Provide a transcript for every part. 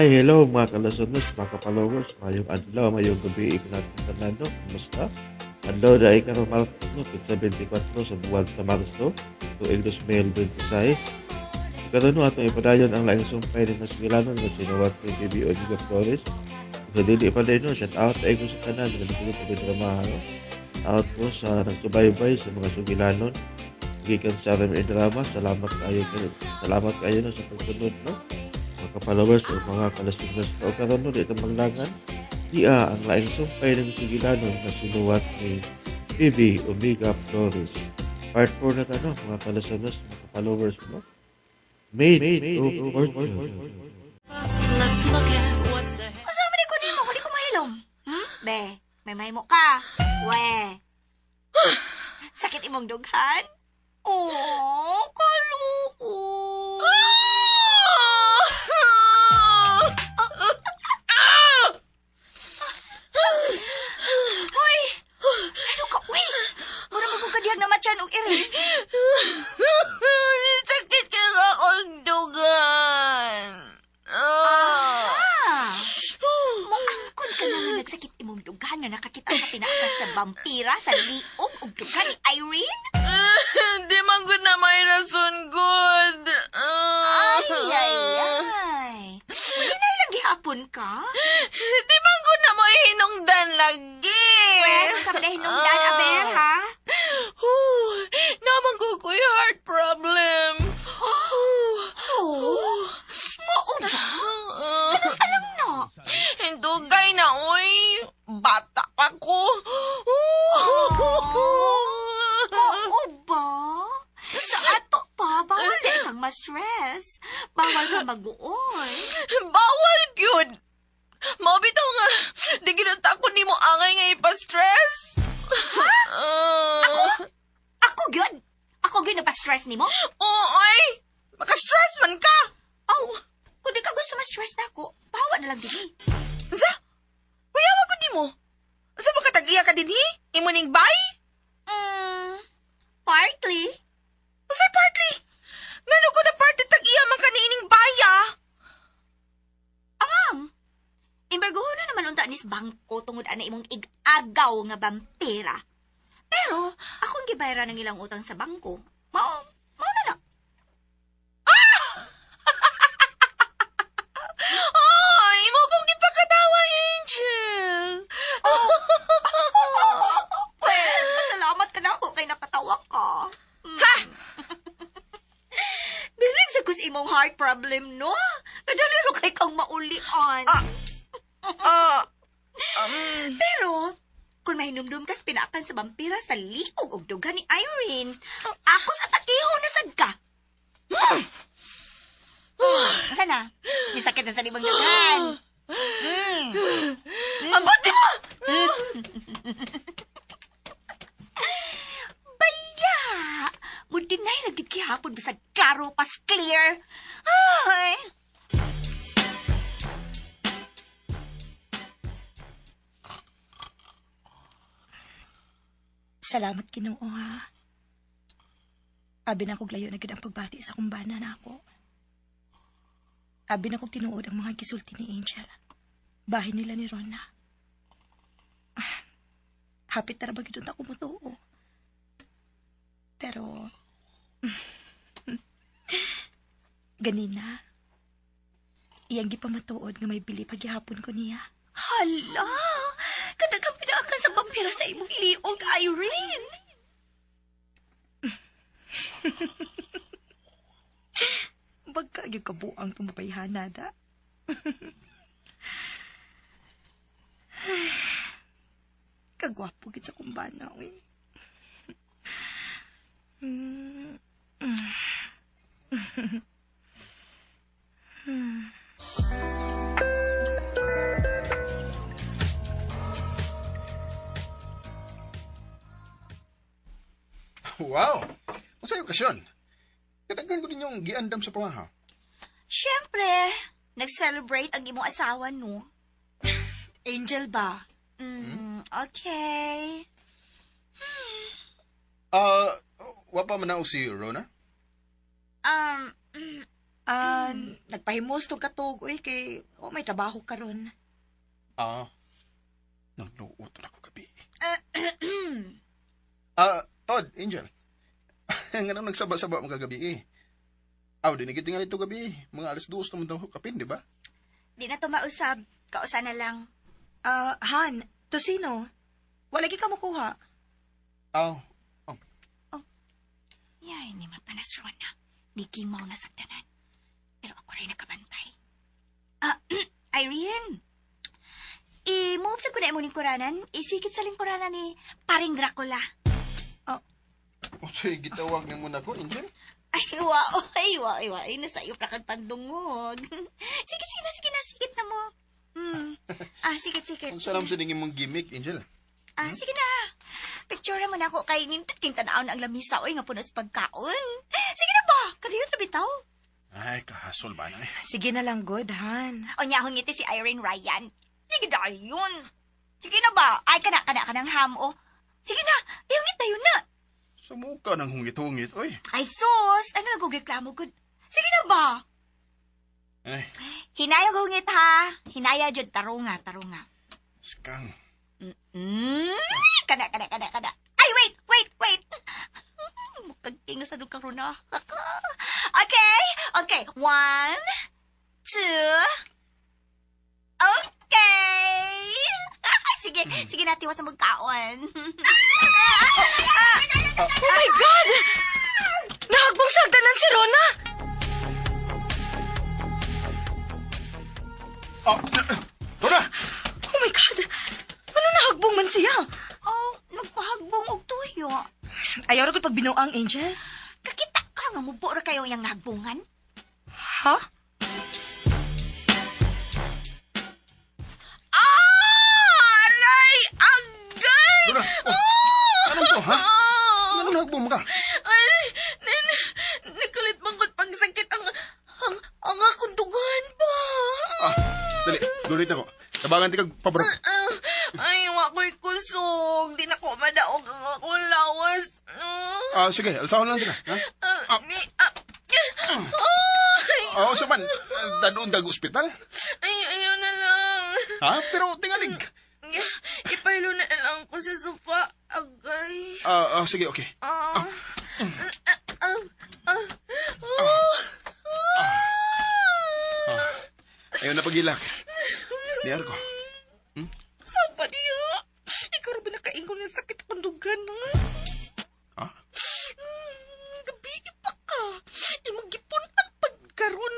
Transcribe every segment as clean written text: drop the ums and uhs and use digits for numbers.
Hi, hello mga kalasunod, mga kapalowers, mayong adlaw, mayong gabi, ikinatong tanado, kumusta? Adlaw dahil karong Martes, no, 24 sa buwan sa Marso, tuig 2026. Karon no, atong ipadayon ang laing sumpay ni Masgilanon na sinuwat ni BBO Liga Flores. Sa dili pa din, no, shout out ay ko sa tanan, na nagsulot ang drama, no? Out ko sa nagsubaybay sa mga sugilanon, gikan sa Rem Drama, salamat kayo no, sa pagsunod, no? Mga followers o mga kalasinas o karon no dito maglangan dia ang laing sumpay ng sigilanon na sinuwat ni Bibi Omega Flores. Part 4 na tano mga kalasinas mga followers mo. Made of fortune. Let's look at what's ahead. Asa man ko nimo, kung di ko mahilom. Be, may mahimo ka. We. Sakit imong dughan? Oh, kaluko. Hoy! Ano ka, uy? Mura mo kong kadiyag na matyan o iri. Sakit ka nga akong dugan. Moangkon ka na nga nagsakit imong dughan nga nakakita sa pinaasan sa vampira sa liog ug dughan ni Irene? Di man good na may rason good. Ay. Hinay lang gihapon ka? Di man good na may hinungdan lagi. Well, sa mga hinungdan, Aber, ha? Naman ko ko'y heart problem. Mauna. Anong na? Hindugay na, uy. Bata pa ko. Oo ba? Sa ato pa, bawal din kang ma-stress. Bawal ka mag-uoy. Bawal yun. Mabitaw nga. Di ginunta ko ni mo angay nga ipa-stress. Ha? Ako gyud? Ako gyud nagpa-stress nimo? Oy! Maka-stress man ka. Oh, kung di ka gusto ma-stress na ako, bawa na lang din. Sa? Kuya, wag ko di mo. Sa pagkatagiya ka din, hi? Imo ning bay? Partly. Sa partly? Ngano ko na party tag-iya man ka niining baya? Amam. Imberguho na naman unta nis bangko tungod ana imong ig-agaw nga vampira. Pero, akong gibayra ng ilang utang sa bangko. Mao na lang. Ay, imo kong ipakatawa, Angel. Well, masalamat ka na ako kay napatawa ka. Ha? Bilig sa kus imong heart problem, no? Kadaliro kay kang maulian. Pero, kung mahinumdum ka sa pinakan sa vampira sa liog og dugan ni Irene, ako sa takiho na sad ka. Sana, may sakit na sa libang dugan. Abot di mo! Baya! Mudinay lagi kihapon basag klaro pas clear. Ay! Salamat Ginoo ha. Abi na kog layo na gid ang pagbati sa kumbana na ako. Abi na kog tinuod ang mga gisulti ni Angel. Bahay nila ni Rona. Hapit na ba gid ako mutuo. Pero ganina iyang gipamatuod nga may bili paghihapon ko niya. Hala! Kadagang pinaakan sa vampira sa imong liog, Irene! Bagka yung kabuang tumapayhanada. Kagwapo gid sa kumbana, uy. Wow! Masaya okasyon. Kadaghan ko din yung giandam sa pamaha. Siyempre, nag-celebrate ang imong asawa, no? Angel ba? Okay. Wa pa man na si Rona? Nagpahimos tong katog, uy, kay may trabaho karon. Nagluot na ako gabi. Todd, Angel. Nga nang nagsaba-saba mga gabi eh. Dinigit nga nito gabi. Mga alas 2 naman daw kapin, di ba? Di na to mausab. Kausa na lang. Han, to sino? Wala ka makuha. Yay, ni mapanasron na. Di kimaw na sagdanan. Pero ako rin nakabantay. Irene! I-move ko na imo ning kuranan. Isikit sa lingkuranan ni Paring Dracula. Sige, gitawag niyo muna ko, Angel. Ay, nasa iyo prakag pandungog. Sige na, sikit na mo. Sikit. Ang salam sa ningin mong gimmick, Angel. Sige na. Picture mo na ako kay nintat king tanaon ang lamisa oy nga punos pagkaon. Sige na ba? Kadayon ra bitaw. Ay, kahasol ba na eh. Sige na lang, good, Han. O niya ngiti si Irene Ryan. Sige dayon. Sige na ba? Ay kanang hamo. Sige na, ihungit tayo na. Sa mukha ng hungit-hungit, oy. Ay sus, ano nagugreklamo good? Sige na ba? Ay, Hinaya gungit ha. Hinaya jud tarunga. skang. Kada. Ay, wait. Mukhang king sa dukang runa. Okay. 1, 2. Okay. Sige na, tiwas sa magkaon. Oh my God! Nahagbong sagdanan si Rona! Rona! Oh my God! Ano nahagbong man siya? Nagpahagbong og tuyo. Ayaw ra ko pag binuang, Angel. Kakita ka nga mubo ra kayo yung nahagbungan. Ha? Aray! Agay! Rona! Anong to, ha? Anong nagbong ka? Ay, nagkulit mangkot pang sakit ang akong dugan pa. Dali, dulit ako. Tabangan ti kag pabrok. Ay, wako'y kusog. Di na ko madaog ang akong lawas. Sige, alsahon lang sila. Ha? Saman, dadoon dag ospital. Ayaw na lang. Ha? Pero tingalig. Ipahilo na lang ko sa sofa. Agay. Sige, okay. Ayaw na pagilak. Niyar ko. Saan pa niya? Ikaw rin ba nakaingon ng sakit akong dugan? Ha? Gabi pa ka. Imong gipon at pagkaroon.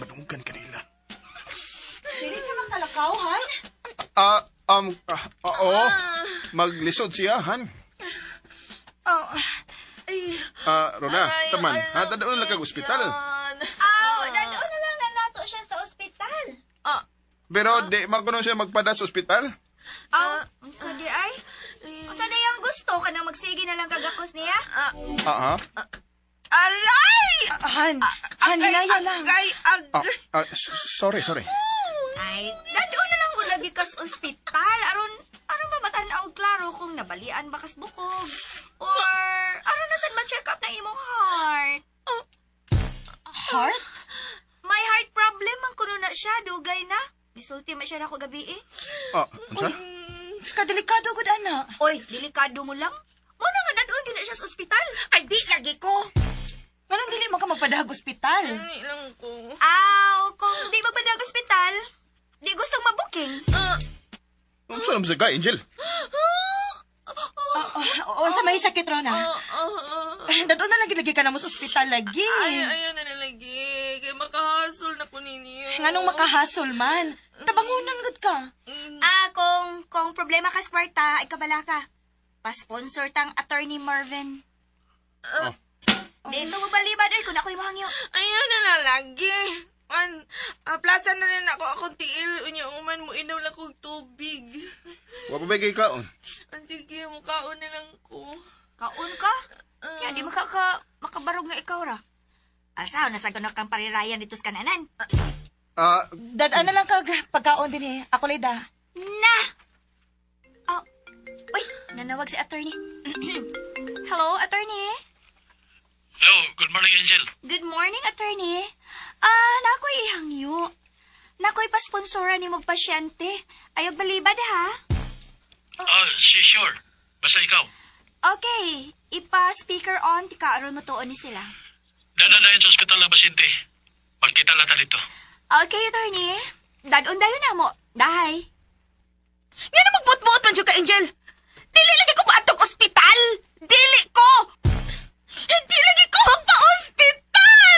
Badunggan ka nila. Dili ka makalakaw, Han? Oo. Maglisod siya, Han. Rona, saman. Dadoon lang kag ospital. Nandoon na lang na nato siya sa ospital. Pero di magkuno siya magpada sa ospital? Unsa di ay? Unsa di ang gusto ka nang magsige na lang kagakos niya? Alay! Han, Hinaya lang. Sorry. Ay, nandoon na lang mo lagi kas ospital. Aron ba matanaw klaro kung nabalian ba kas bukog? Or aron na sad ma-check up na imong heart? Heart? May heart problem ang kuno na siya, dugay na. Bisulti man siya na ako gabi eh. Unsa? Kadelikado gud ana. Oy, delikado mo lang. Mo na nga nandoon din na siya sa ospital. Ay, di lagi ko. Anong dili mo ka magpadag ospital? Hindi lang ko. Kung di magpadag ospital, di gustong mabuking. Unsa naman sa guy, Angel? Unsa may sakit, Rona? Dadon na lagi ka na mo sa ospital lagi. Ayaw na nalagi. Kaya makahasol na ko ninyo. Nganong makahasol man? Tabangunan gud ka. Kung problema ka sa kwarta, ay kabala ka. Pa-sponsor tang Attorney Marvin. Dito mo balibad ay kung ako'y mahangyo. Ayaw na nalagi. Plaza na rin ako akong tiil. Unya uman mo inaw lang kong tubig. Wa pa ba kay kaon? Sige, mukhaon na lang ko. Kaon ka? Kaya di makabarog nga ikaw ra. Asaw, nasagot na kang parirayan dito sa kananan. Dadaan na lang kag pagkaon din eh. Ako leda. Na! Uy, nanawag si attorney. Hello, attorney? Hello, good morning, Angel. Good morning, attorney. Nakoy ihangyo. Nakoy pa-sponsora ni mong pasyente. Ayog balibad, ha? Sure. Basta ikaw. Okay, ipa-speaker on, tika aron mo tuon ni sila. Dadadayan sa ospital ng pasyente. Magkita lata dito. Okay, attorney. Dadon dayon na mo. Dahay. Nga na magbuot-buot man dyan ka, Angel. Dili lagi ko maatog ospital. Dili ko. Hindi lagi ko magpa-ospital.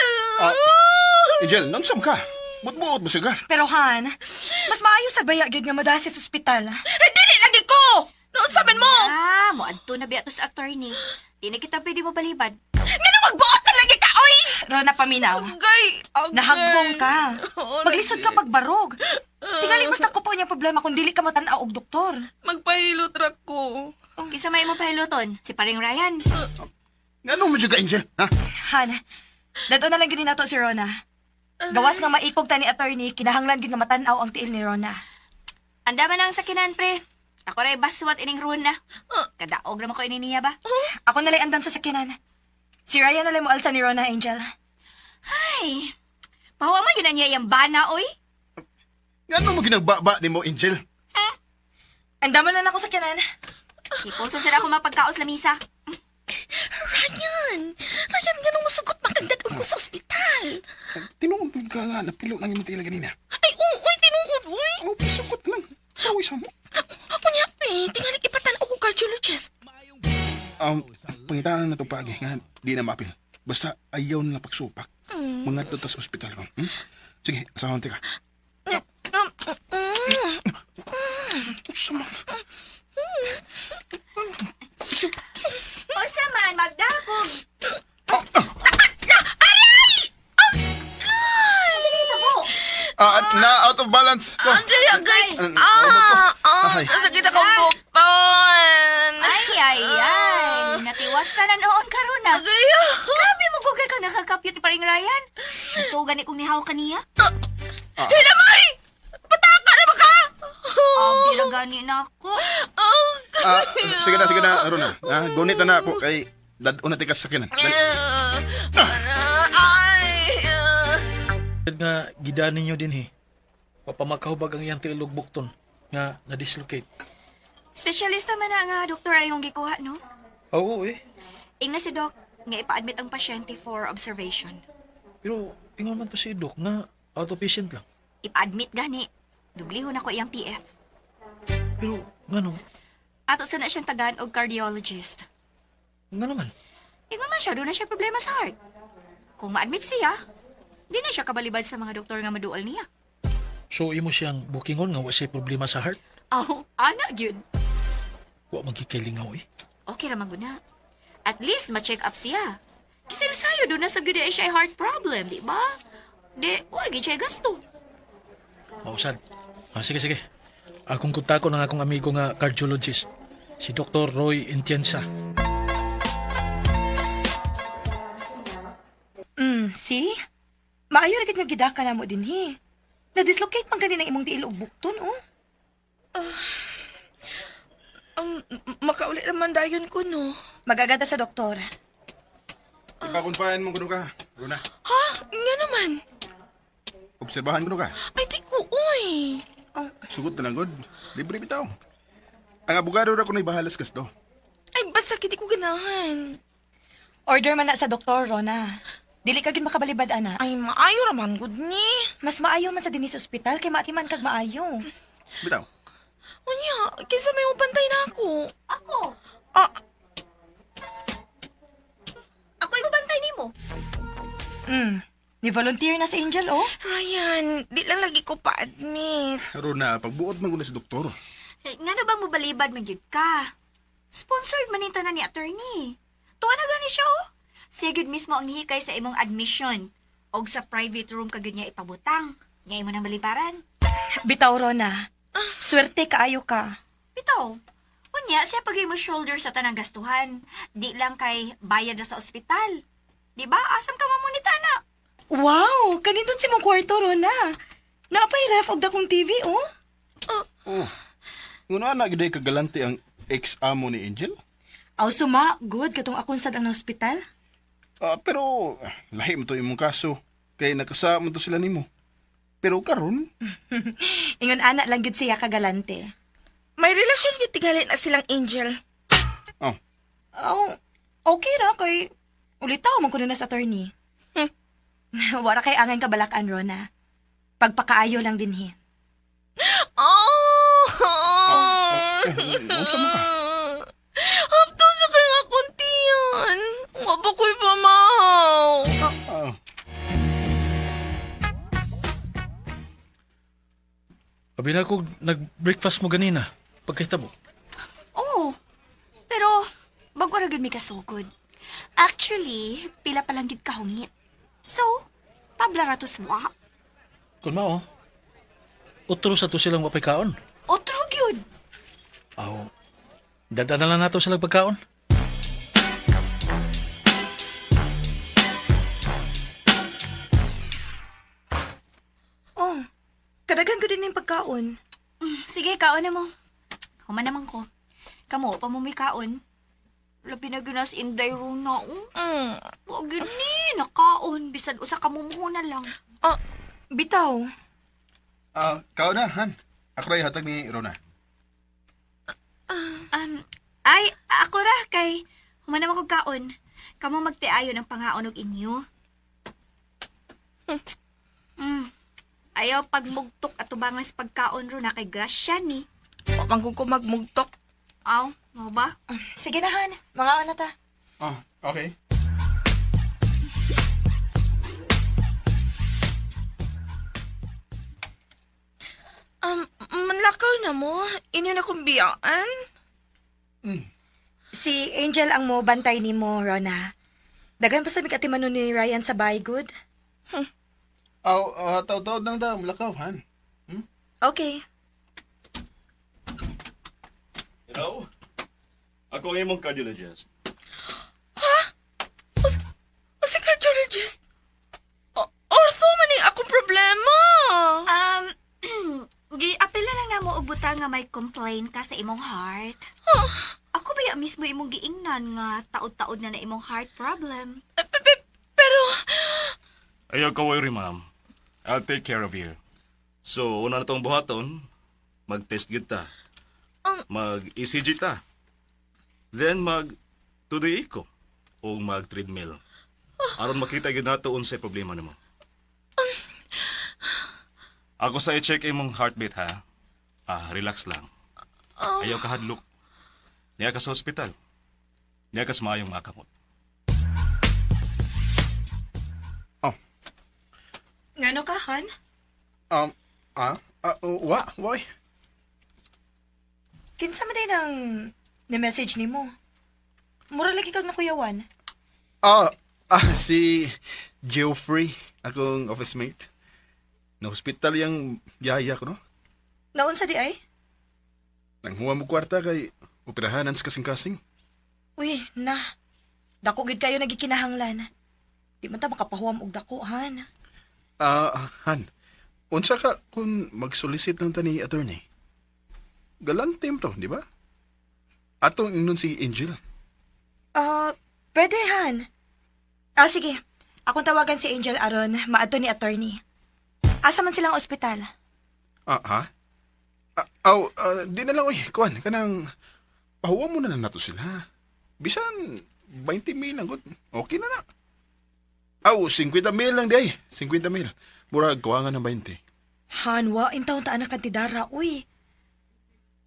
Angel, nansam ka. Buot-buot mo siya. Pero Han, mas maayos sa baya gyud nga madasi sa ospital. Dili lagi ko. Noon sabihin mo. Mo adto na biya to sa attorney. Di na kita pwede mo balibad. Nga na magbuot na lagi ka, oy. Rona paminaw. Agay. Nahagbong ka. Oo, Maglisod ka pagbarog. Tingali basta ko po niya problema kung dili ka matanaw og doktor. Magpahilot ra ko. Kisa may mo pahiluton, si paring Ryan. Nga mo dyan ka, Angel? Ha? Han, dato na lang gyud nato si Rona. Gawas nga maikog ta ni attorney, kinahanglan gyud nga matanaw ang tiil ni Rona. Anda man ang sakinan, pre. Ako ray baswat ining ruon na. Kadaog naman ko ini niya ba? Ako nalay andam sa sakinan. Si Ryan nalay mo alsa ni Rona, Angel. Ay, pahawa man gina niya yung bana, oy. Nga mo ginagbaba ni mo, Angel? Andam na ako sa sakinan. Ipuso sila ako mapagkaos lamisa. Ryan, ganun mo sugot magkagdadon ko sa ospital. Tinuod ka nga, napilo lang yung matila ganina. Ay, uy, tinuod, uy. Oh, pasakot lang. Tawis mo. Kunya, tingali ipatanaw ko cardiologist. Pangitanan na ito pagi, nga di na mapil. Basta ayaw na pagsupak. Mga tutas ospital ko. Sige, asahan ka. Sama. O saman, magdapog. Na out of balance ko. Agay. Ay. Sakit akong bukton. Ay. Natiwasan na noon karon na. Agay. Grabe mo gugay ka nakakapyot ni paring Ryan. Ito gani kong nihaw kaniya. Hinamay! Pataka na ba ka? Abi ra gani na ako. Sige na, Rona. Gunit na ako kay dadon na tikas sakinan. Nga, gidanin nyo din Papamakahubag ang iyang tiilog bukton nga na-dislocate. Specialista man na nga doktor ayong gikuha, no? Oo Ing na si Doc, nga ipa-admit ang pasyente for observation. Pero ingon man to si Doc nga outpatient lang. Ipa-admit gani. Dublihon ako iyang PF. Pero nga Ato sana siyang tagaan og cardiologist. naman. Ingon man siya, doon na siya problema sa heart. Kung ma-admit siya, di na siya kabalibad sa mga doktor nga maduol niya. So imo siyang bookingon nga wa siya problema sa heart? Ana, gyud. Wa magkikailingaw Okay raman guna. At least ma-check up siya. Kasi sayo doon na sa gyud siya heart problem, di ba? Di, wag siya gasto. Mausad. Sige. Akong kontakon ng akong amigo nga cardiologist. Si Dr. Roy Entienza. See? Maayo ra gid nga gidaka na mo dinhi. Na-dislocate man kanina imong tiil og bukton, oh. Makauli naman dayon ko, no? Magagada sa doktor. Ipakunpayan mo kuno ka, Rona. Ha? Nga naman. Obserbahan kuno ka. Ay, di ko, uy. Sugot na lang, God. Libre bitaw. Ang abogado ra kuno'y bahalas kasto. Ay, basta kiti ko ganahan. Order man na sa doktor, Rona. Dili ka gid makabalibad, ana. Ay, maayo raman, good ni. Mas maayo man sa dinis ospital kay maatiman kag maayo. Bitaw. Unya, kinsa may upantay na ako. Ako? Ako yung bantay nimo. Ni volunteer na si Angel, oh. Ryan, di lang lagi ko pa-admit. Rona, pagbuot man kuno si doktor. Nga na bang mobalibad magyud ka? Sponsored maninta na ni attorney. Tuwa na gani siya, oh. Siya gyud mismo ang nihikay sa imong admission. Og sa private room kagud niya ipabutang. Nga imo nang balibaran. Bitaw, Rona. Swerte kaayo ka. Bitaw, unya siya pagay mo shoulder sa tanang gastuhan. Di lang kay bayad na sa ospital. Di ba? Asam ka mamunita na. Wow! Kanindot si mong kwarto, Rona. Naapay ref og dakong TV, oh. Nguna na gid kagalante ang ex-amo ni Angel. Aw suma, good katong akong sad ang hospital. Pero lahim to imong kaso. Kay nakasama to sila nimo. Pero karon, Ingon anak lang gid siya kagalante. May relasyon yung tigali na silang Angel. Oh, okay ra kay ulitaw man kuno na sa attorney. Wala kay angan kabalakan Rona. Pagpakaayo lang dinhi. Oh! unsa mo ka? Hapto sa kay akong tiyan. Wa ba ko'y pamahaw? Ah, Abi na ako nag-breakfast mo ganina. Pagkahitabo. Oh, pero bago ra gud mi kasugod. Actually, pila pa lang gid kahungit. So, tabla ra to suwa. Kung mao, utro sa to silang wapay kaon. Otro gyud. Aw, dada na lang nato silang pagkaon. Oh, kadagan ko din yung pagkaon. Sige, kaon na mo. Human naman ko. Kamo, pa mo may kaon. Labi na ginas inday runa. Wag gini, nakaon. Bisan usa ka mumuhunan lang. Bitaw, kao na, Han. Ako rin hatag ni Rona. Ay, ako ra kay human naman ko kaon. Kamo magtiayo ng pangaon og inyo. Ayaw pagmugtok at tubangan sa pagkaon ro na kay grasya ni. Mangkong ko magmugtok. Aw, mo ba? sige na Han, mga na ta. Okay. Manlakaw na mo. Inyo na kong biyaan. Si Angel ang mo bantay ni mo, Rona. Dagan pa sa atimanon ni Ryan sa Baygood. Taw-taw nang daw, mulakaw, Han. Okay. Hello? Ako ang imong cardiologist. O si cardiologist. Ortho man yung akong problema. Gi-apela lang na mo og butang nga may complain ka sa imong heart. Ako ba mismo imong giingnan nga taod-taod na imong heart problem? Pero, Ayaw ka worry, ma'am. I'll take care of you. So, una na tong buhaton, mag-test kita. Mag-ECG ta. Then, mag-2D echo. O mag-treadmill. Aron makita yun nato unsay problema nimo. Ako sa i-check imong heartbeat, ha? Relax lang. Ayaw ka hadlok. Niya ka sa hospital. Niya ka sa maayong makamot. Ngano ka, Han? Why? Kinsa man din ang na-message ni mo? Mura lagi kag nakuyawan. Si Geoffrey, akong office mate. Na-hospital yung yaya ko, no? Naunsa di ay? Nang huwa mo kwarta kay operahanan sa kasing-kasing. Uy, na. Dako gid kayo nagikinahanglan. Di man ta makapahuam og dako, Han. Han, unsa ka kung mag-solicit ng tani attorney? Galante mo to, di ba? Atong ingnon si Angel. Pwede, Han. Sige. Akong tawagan si Angel aron maadto ni attorney. Asa man silang ospital? Ha? Di na lang, oy, kuan, kanang, pahuwa mo na lang nato sila. Bisan, 20 mil lang, good. Okay na na. 50 mil lang, di ay. 50 mil. Murag, kuwangan ng 20. Hanwa, intaon taan ang kantidara, uy.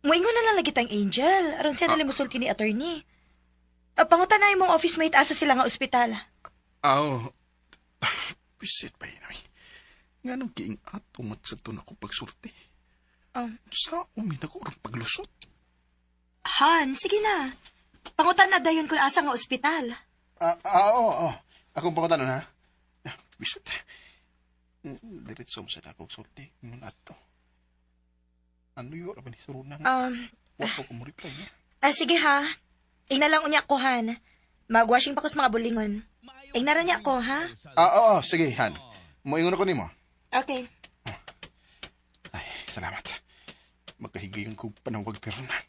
Moingon na lang lagi tang Angel. Aron siya nalang musulti ni attorney. Pangutan na yung mong office mate asa sila nga ospital. Pisit pa yun, oy. Nga nang kiing atomat sa to na ko pagsulti. Oh. Sa umin ako orang paglusot. Han, sige na. Pangutan na dayon kung asa nga ospital. Oo. Akong pangutan ha. Pisit. Diretso mo sa akong sulti. Nung ato. Ano yun? Apa ni surunang? Wapo ko mo reply niya. Sige ha. Ingna lang unya ko, Han. Mag-washing pa ko sa mga bulingon. Ingna ra niya ko, ha? Oo. Sige, Han. Moingon ako nimo. Okay. Ay, salamat. Magkahigayon ko panawag pero na.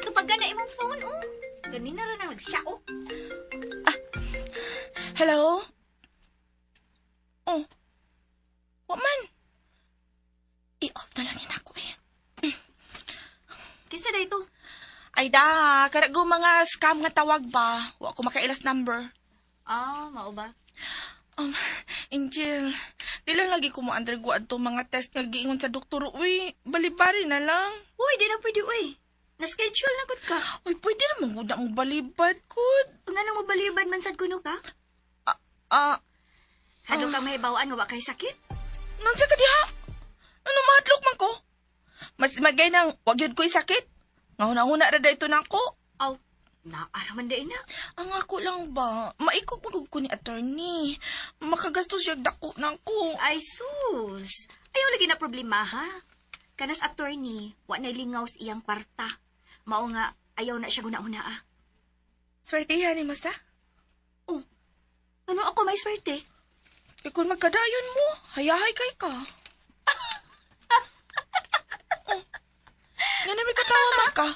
Kapag ka na imong phone, oh. Ganina rin ang nagsyaok. Hello? Oh. Wa man. I-off na lang yun ako eh. Kisa na ito. Ay da, karago mga scam nga tawag ba? Wa ko makailas number. Mao ba? Angel, di lang lagi ko mo-undergo adto mga test nga giingon sa doktor. Uy, balibari na lang. Uy, di na pwede, uy. Na-schedule na gud ka. Uy, pwede naman gud ang balibad kud. Kung ano mo balibad man sad kuno ka? Hado ka may bawaan nga wa kay sakit? Nansa ka diha? Ano mahadlok man ko? Mas magay nang wag yun ko'y sakit. Ngahuna-huna ra dayto nako. Aw, naaraman da ina. Ang ako lang ba, maikot magug ko ni attorney. Makagastos siya dako nako. Ay, sus. Ayaw lagi na problema, ha? Kanas attorney, wa na lingaw sa iyang kwarta. Mao nga, ayaw na siya guna-una, ah. Swertihan ni Masa. Ano ako may swerte? E kung magkadayon mo, hayahay kay ka. Nga na may katawa man ka.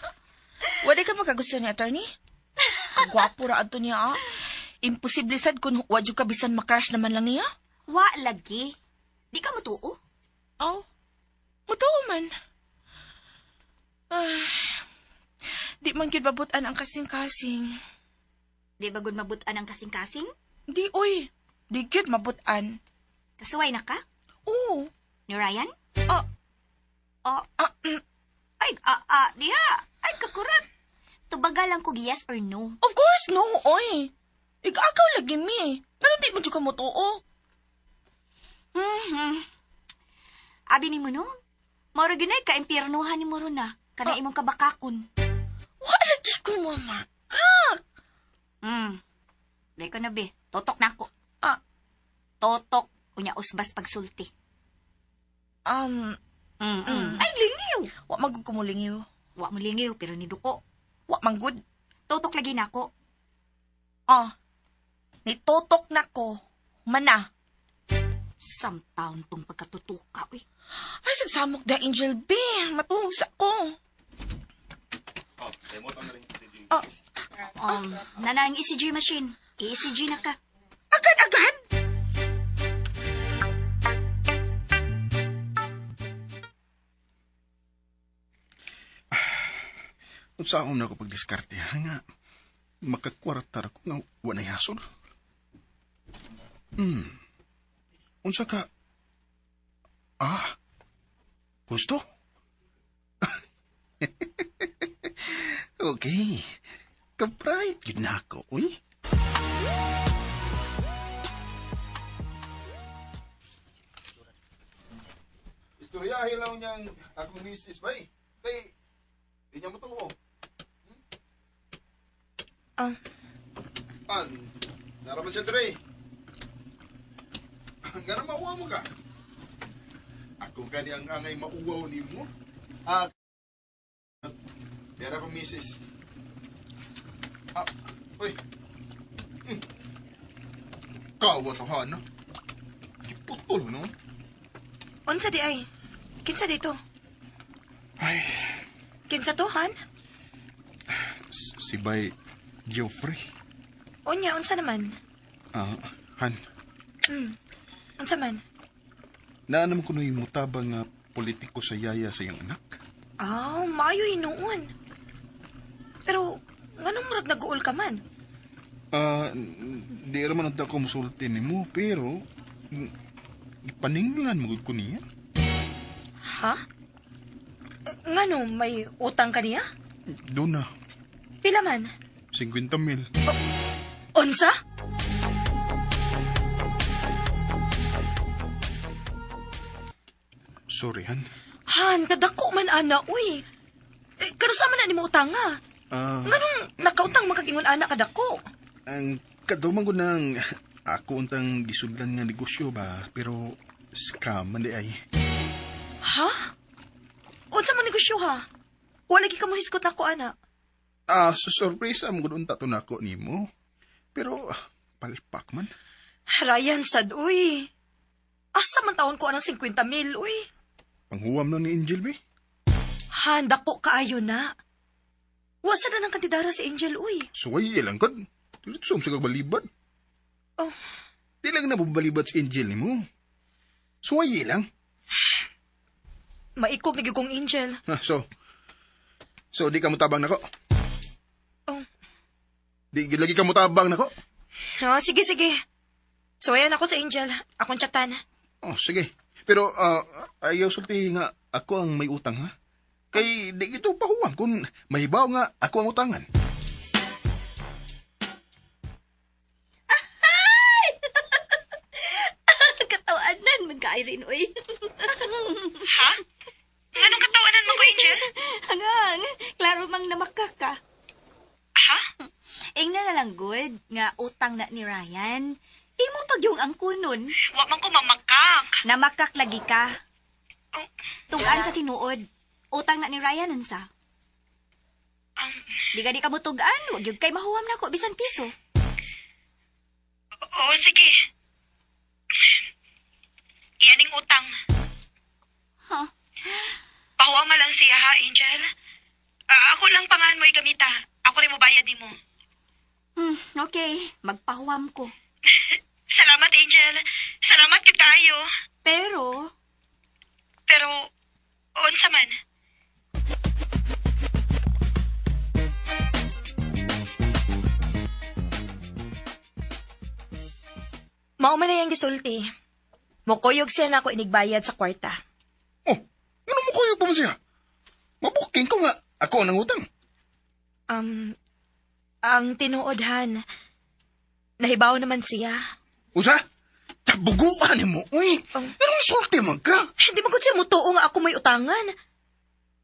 Wala ka magkagusto ni attorney? Kagwapo ra adto niya, ah. Imposible sad kung wadyo ka bisan makrush naman lang niya. Wa lagi. Di ka mutuo? Oh, mutuo man. Ay, di man gid babutan ang kasing-kasing. Di ba gud mabutan ang kasing-kasing? Di, oy. Di gid mabutan. Kasuway na ka? Oo. Ni Ryan? Ah. Diha. Ay, kakurat. Tubaga lang ko yes or no. Of course, no, oy. Ikaw lagi mi. Pero di mo ka mutuo. Abi ni mo no? Maura ginay ka impiernuhan ni mo ron na. Kana imong kabakakon. Wa lagi ko mama. Dahil ko na be. Totok na ako. Totok. Unya usbas pagsulti. Ay, lingiw. Wa magud ko mo lingiw. Wa mo lingiw, pero niduko. Wa manggod. Totok lagi na ako. Nitotok na ko. Mana. Samtaon tong pagkatutuka, uy. Ay, sagsamok da Angel B. Matungog sa ko. Nanang ECG machine. I-ECG na ka. Agad-agad? Unsaon na ako pagdiskarte ha nga. Makakwarta ko nga wala hasod. Unsa ka? Gusto? Okay. Ka-bright yun na ako, uy. Istoryahin lang niyang akong misis ba eh. Kay, di niya mo to ko. Naraman siya dire. Nga mauwa mo ka. Ako gani ang angay mauwaw ni mo. Dera ko misis. Uy. Kawa to ha, no? Iputol, no? Unsa di ay? Kinsa dito? Ay, Kinsa to, Han? si Bay Geoffrey. Unya, unsa naman? Han, Unsa man? naanam ko yung mutabang nga politiko sa yaya sa iyang anak. Maayo hinuon. Pero, nganong murag nag-uol ka man? Di raman ang ako musulti ni mo, pero paninglan mo ko niya. Ha? Ngano, may utang ka niya? Doon na, Pila man? 50,000. Unsa? Sorry, Han. Han, kadako man ana, uy. Karusa man na ni mo utang nga. Nganong nakautang makagingon ana kadako? Ang kaduman ko ng ako untang gisudlan nga negosyo ba, pero scam man di ay. Ha? Unsa man negosyo ha? Wala gi ka mo hiskot nako ana. Surprise mo gud unta to nako nimo. Pero palpak man. Ryan sad, uy. Asa man taon ko anang 50,000, uy. Panghuwam na ni Angel, be. Han, dako kaayo na. Wasa na ng kantidara si Angel, uy. Suway lang kad. Tulit sa balibad. Oh, Di lang na bubalibad si Angel ni mo. Suway lang. maikog na kong Angel. Ha, so di ka mutabang nako. Oh. Di lagi ka mutabang nako. Oh, sige. So, ayan ako sa Angel. Akong chatan. Oh, sige. Pero ayaw sulti nga ako ang may utang ha. Kay di ito pahuwang kung mahibaw nga ako ang utangan. Katawanan, magkairin, uy. Ha? Anong katawanan mo ko, Angel? Hangang, klaro mang namakak ka. Ha? Ing na lang good, nga utang na ni Ryan. Imo pag yung angkunon, Wa man ko mamakak. namakak lagi ka. Oh, Tugaan sa tinuod. Utang na ni Ryan unsa? Di ka mo tugaan, wag yung kay mahuwam na ko, bisan piso. Oo, sige. Iyaning utang. Ha? Pahuwa lang siya ha, Angel. Ako lang pangahan mo igamita. Ako rin mo bayad di mo. Okay, magpahuwam ko. Salamat, Angel. Salamat kit kayo. Pero, unsa man? Mauman na yung gisulti. Mukuyog siya na ako inigbayad sa kwarta. Oh, ano mo kayo pa man siya? Mabuking ko nga ako ang utang. Ang tinuodhan, nahibaw naman siya. Usa? Tabuguan mo. Uy, anong sulti man ka? Di ba kung siya mutuo nga ako may utangan?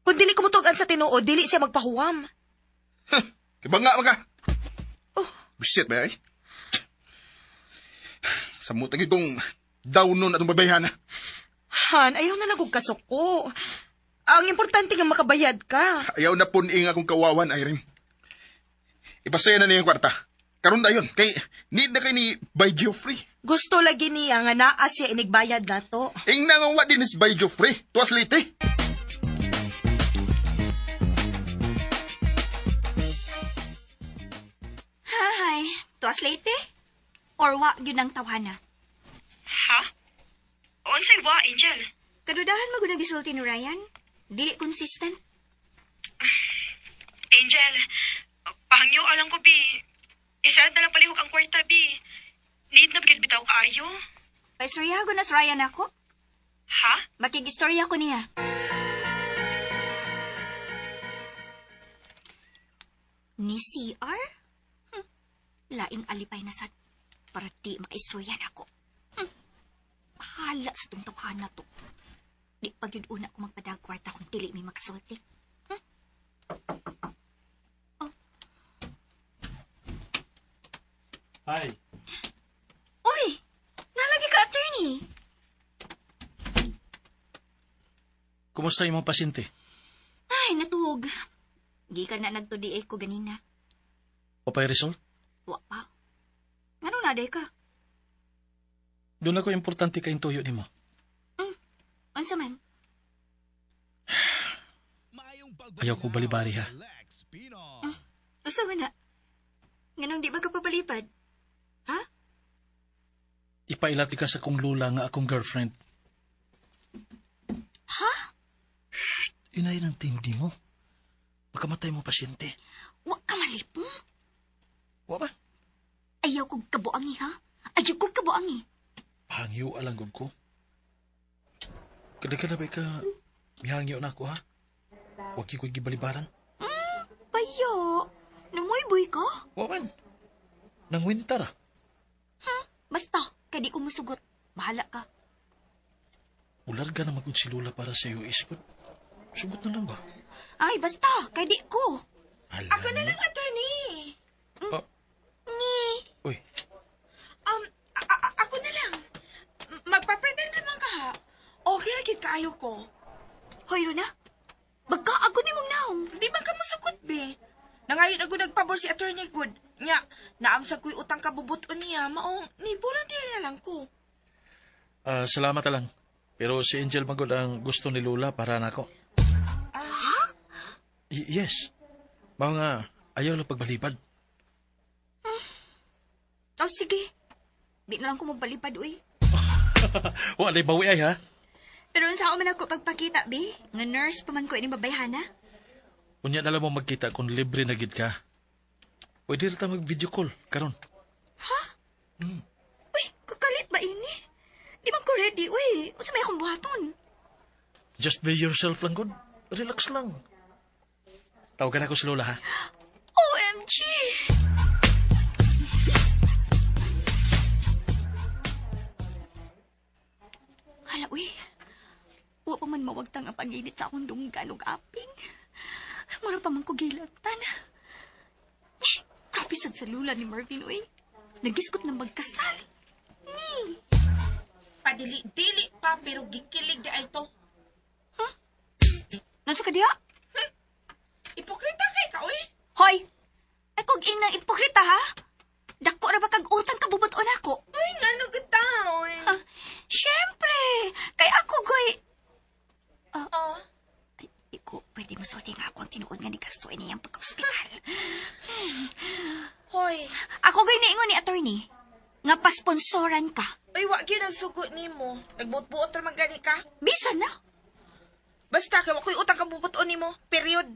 Kung dili ko mutuogan sa tinuod, dili siya magpahuwam. Kiba nga ka. Oh. Bisit ba eh? Samutang itong dawnon at babayhan. Han, ayaw na nagug kasuko. Ang importante nga makabayad ka. Ayaw na puning akong kawawan, Irene. Ipasaya na niya yung kwarta. Karon na yun. Kay, need na kay ni by Geoffrey. Gusto lagi niya nga naa siya inigbayad na to. Ing nangawa din is by Geoffrey. Tuwas lite. Hi, tuwas late? Or wa yun ang tawhana? Ha? Unsay wa, Angel? Kadudahan mo gunang gisulti ni Ryan? Dili consistent? Angel, pahangyo alam ko, Bi. Isarad na lang palihog ang kwarta, Bi. Need na bigyan bitaw kaayo. Paistorya ko na sa Ryan ako? Ha? Makigistorya ko niya. Ni CR? Laing alipay na sad para di makaistoryan ako. Bahala sa tungtuhan na to. Di pag yun una ko magpadagkwarta kung dili may makasulti. Hi. Uy! Nalagi ka, attorney! Kumusta yung mga pasyente? Ay, natuhog. Di ka na nagtudiay ko ganina. Papay result? Wa pa. Ano na, day ka? Doon ako importante kayong tuyo ni mo. Unsa man? Ayaw ko balibari ha. Unsa man na? Nganong di ba ka papalipad? Ha? Ipailati ka sa kong lula nga akong girlfriend. Ha? Inay ng tingdi mo. Makamatay mo pasyente. Wa ka malipong? Wa ba? Ayaw kong kabuangi, ha? Ayaw kong kabuangi. Hangyo alanggod ko. Kada ba ka mihangyo na ako ha? Huwag ko'y gibalibaran. Payo. Namoy-boy ka? Wa man. Nang winter ah. Basta, kaya di ko musugot. Bahala ka. Ular ka na magod si Lula para sa iyo iskot. Sugot na lang ba? Ay, basta, kaya di ko. Ako na lang, attorney. Oh, Ni. uy, Ako na lang. Magpa-pretend naman ka ha. Okay ra gid kaayo ko. Hoy, Rona. Bagkaago ni mong naong. Di man ka masukot, be. Nangayon ako nagpabor si Attorney Good. Nya, naamsag ko'y utang kabubuton niya. Maong, ni volunteer na lang ko. salamat lang. Pero si Angel magod ang gusto ni Lula para nako. Ah, Yes. Mao nga, ayaw lang pagbalipad. Oh, sige. Di na lang ko magbalipad, uy. Wala bawi ay ha? Pero unsa man ako pagpakita, be? Nga nurse pa man ko ini babayhana. Unya na lang mo magkita kung libre na gid ka. Pwede rin mag-video call, karon. Ha? Uy, kakalit ba ini? Di man ko ready, uy. Unsa may akong buhaton? Just be yourself lang, God. Relax lang. Tawagan ako si Lola, ha? OMG! Hala, uy. Wa pa man mawagtang ang panginit sa akong dunggan ug aping. Mura pa man ko gilatan. Grabe sad sa lula ni Marvin, uy. Nagiskot ng magkasal. Ni. Padili-dili pa, pero gikilig di ay to. Nasa ka diya? Ipokrita kay ka, uy. Hoy! Ay kog inang ipokrita, ha? Dako ra ba kag utang kabubuton ako? Uy, nga no gitaw. Ah, syempre! Kay ako, goy... Oh. Ay, iko, pwede masulti nga ako ang tinuod nga ni Kastoy niyang pagka-hospital. Hoy. Ako goy niingon ni attorney, nga pasponsoran ka. Uy, wag yun ang sugot ni mo. Nagbuot-buot raman gani ka. Bisa na. Basta, kaya wako'y utang kabubuton ni mo. Period.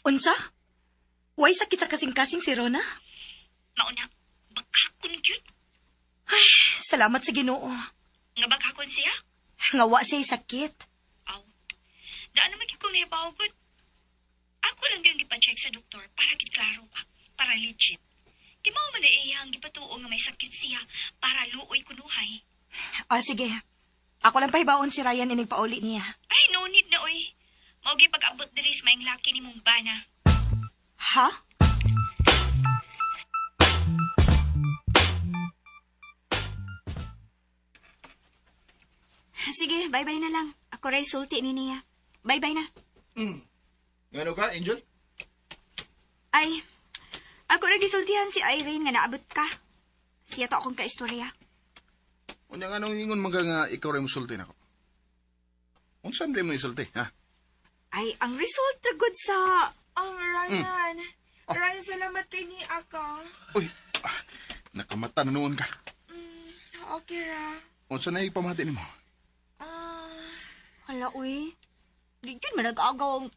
Unsa? Way sakit sa kasing-kasing si Rona? Mauna, bagakon yun. Ay, salamat sa Ginoo. Nga bagakon siya? Nga wa siya'y sakit. Aw. Daan naman yung kong nabawagod. Ako lang yung ipacheck sa doktor para klaro pa. Para legit. Di mo man na iyang gipatuo nga may sakit siya para luoy kunuhay. Ah, sige. Ako lang pahibaon si Ryan inig pauli niya. Ay, no need na, oy. Maugi pag-abot diri sa maing laki ni mong bana. Ha? Sige, bye-bye na lang. Ako rin sulti ni niya. Bye-bye na. Ngano ka, Angel? Ay, ako rin gisultihan si Irene nga naabot ka. Siya to akong kaistorya. Unya nga nung ingon mga nga ikaw rin musulti na ko. Unsan rin mo isulti, ha? Ay, ang result ra good sa... Ang Ryan. Ryan, salamat kay ni ako. Uy, nakamata na noon ka. Okay ra. Unsan na ipamati ni mo? Hala, uy. Di dyan man nag-agaw ang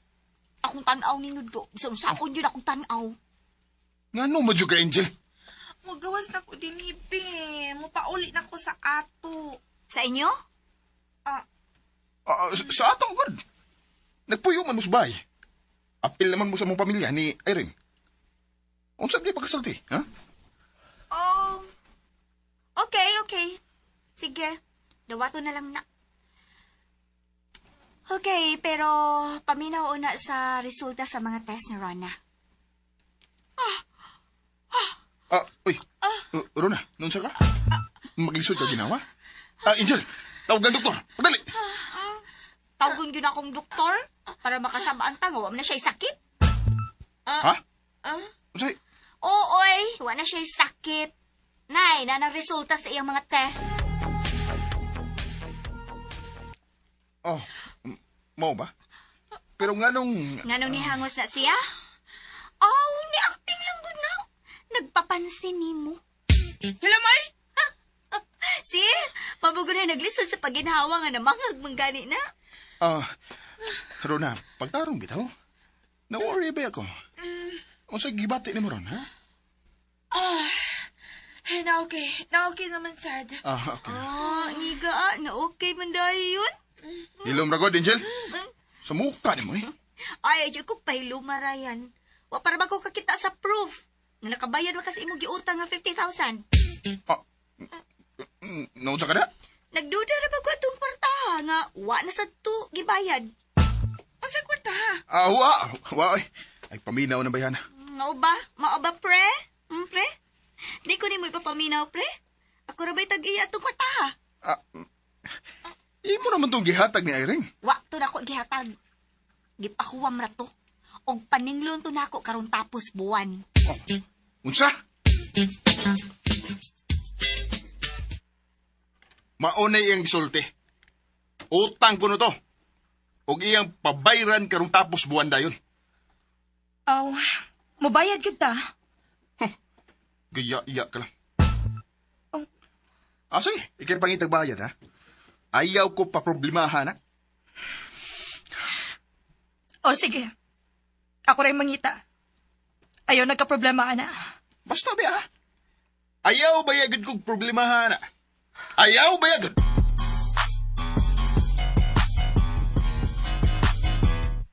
akong tanaw ni Nudo. Sa-usakon yun akong tanaw. Nga no, madyo ka, Angel? Magawas na ko din, Ibe. Mupauli na ko sa ato. Sa inyo? Sa atong god. Nagpuyo man mo sa bahay. Apil naman mo sa mong pamilya ni Irene. Unsan di pagkasulti, ha? Oh. Okay. Sige. Dawato na lang na. Okay, pero paminaw una sa resulta sa mga test ni Rona. Uy. Rona, nun sa ka? Maglisod ka ginawa? Angel, tawagan doktor. Padali. Tawagon yun akong doktor para makasabaan ta nga wa na siya sakit. Ha? Unsay? Ooy, wa na siya sakit. Nay, na resulta sa iyang mga test. Oh, mau ba? Pero nga nung... Nganong nihangos na siya? Oh, ni-acting lang gud na. Nagpapansin nimo. Hello, May? See? Mabugo na naglisod sa paginhawa nga namangag manggani na. Rona, pagtarong bitaw. Na-worry ba ako? Unsay gibati ni mo ron, ha? Na okay. Na okay naman, sad. Okay. Niga, na okay man dahil yun. Hilom ra god, Angel. Sa mukha ni mo, eh. Ay, ayun ko pahilumarayan. Wa para ba ko kakita sa proof? Nga nakabayad ba kasi imong giutang nga 50,000? Naunsa ka na? Nagduda ra ba ko atong kwartaha nga wa na sa to gibayad? Asa kwarta, ha? Wa, ay. Ay, paminaw na ba yan? Mao ba? Mao ba, pre? Pre? Di ko ni mo ipapaminaw, pre. Ako ra ba'y tag-iya atong kwartaha? Imo naman itong gihatag ni Irene. Wa to na ko gihatag. Gipahuwam ra to. Og paninglon to nako karon tapos buwan. Unsa? Maunay ang gisulti. Utang ko no to. o iyang pabayran karong tapos buwan dayon. Aw, mubayad gyud ta. Gaya-iya ka lang. Oh. Sige, ikay pangitag bayad ha. Ayaw ko pa problemahan ha. O sige. Ako rin mangita. Ayaw nagka-problema ka na. Basta ba ha? Ayaw bayagad kong problemahan ha. Ayaw bayagad.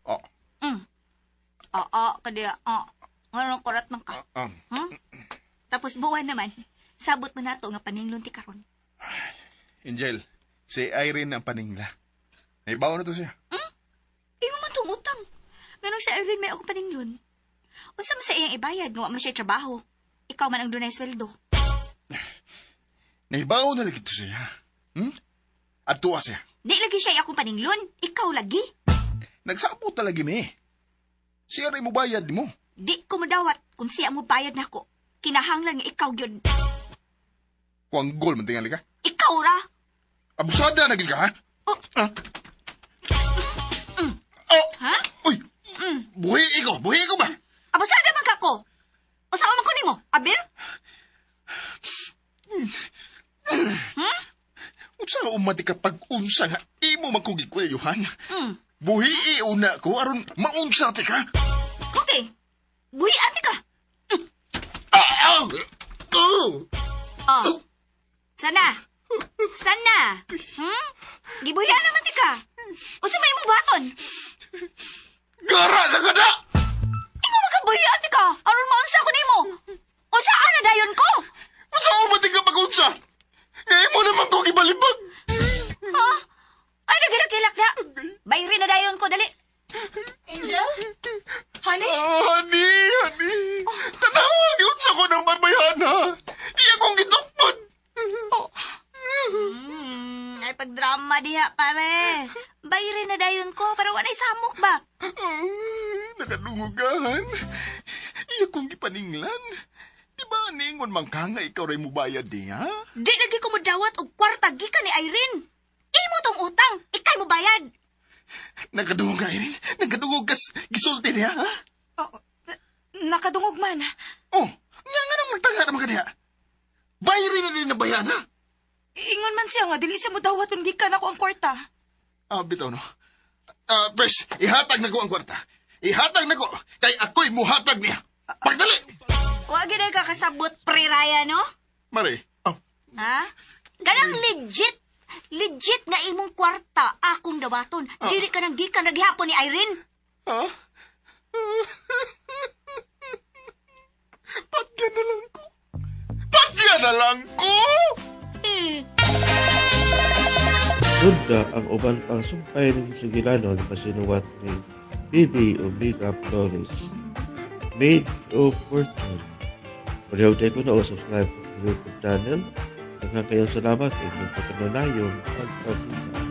Oh. Oo, kadiya. Nganong kurat man ka. Tapos buwan naman, sabot mo na to nga paninglon ti karon. Angel, si Irene ang paningla. Naibaw na to siya. Imo man tong utang. Ganong sa Irene may ako paninglon. Unsa man sa iyang ibayad nga wa man siya trabaho. Ikaw man ang dunay sweldo. Naibaw na lagi to siya. At tuwa siya. Di lagi siya akong paninglon. Ikaw lagi. Nagsabot na lagi me. Siya rin mo bayad mo. Di ko madawat kung siya mo bayad na ko. Kinahanglan nga ikaw yun. Kung gol man tingali ka. Ikaw ra. Abusada na gil ka ha? Oh. Ha? Uy! Buhi ko ba? Abusada man ka ko. Usawa man ko nimo, Abir? Unsa nga umati ka pag-unsa nga imo magkugikwelyohan? Buhi una ko aron maunsa ti ka. Okay. Buhi ate ka. Sana? Gibuhian naman ti ka. Usa may imong baton? Gara sa kada! Ikaw magabuhi ate ka. Aron maunsa ko nimo. Unsa ana dayon ko? Unsa umati ka pag-unsa? Nga imo naman ko gibalibag. Ha? Ay, nagilak-ilak na. Bayri na dayon ko, dali. Angel? Honey? Honey. Tanawag yun sa ko ng barbayana. Iya kong gitukpon. Ay, pagdrama diha, pare. Bayri na dayon ko, para walay samok ba? Nakadungugahan. Iya kong gipaninglan. Di ba ningon man ka nga ikaw rin mo bayad niya? Di lagi ko modawat og kwarta gikan ni Irene. Imo tong utang, ikay mo bayad. Nakadungog ka, Irene. Nakadungog ka. Gisulti niya, ha? Nakadungog man. Oh, nga nga nang magtanga naman ka niya. Bayari na din na bayana. Ingon man siya nga, dili siya mo dawat kung di ka na ko ang kwarta. Bitaw no. Pres, ihatag na ko ang kwarta. Ihatag na ko. Kay ako'y muhatag niya. Pagdali! Wa gid ka kasabot pre-raya, no? Mare, Ha? Ganang legit. Legit nga imong kwarta akong dawaton. Dili ka nang gikan naghihapon ni Irene. ha? Patya na lang ko. Patya na lang ko! Sunda ang uban pang sumpay ng Sigilanon pasinuwat ni Bibi Omega Flores. Maid of Fortune. Pareho tayo ko na o subscribe to YouTube channel. Hanggang kayong salamat sa inyong pagkanunayong pagpapita.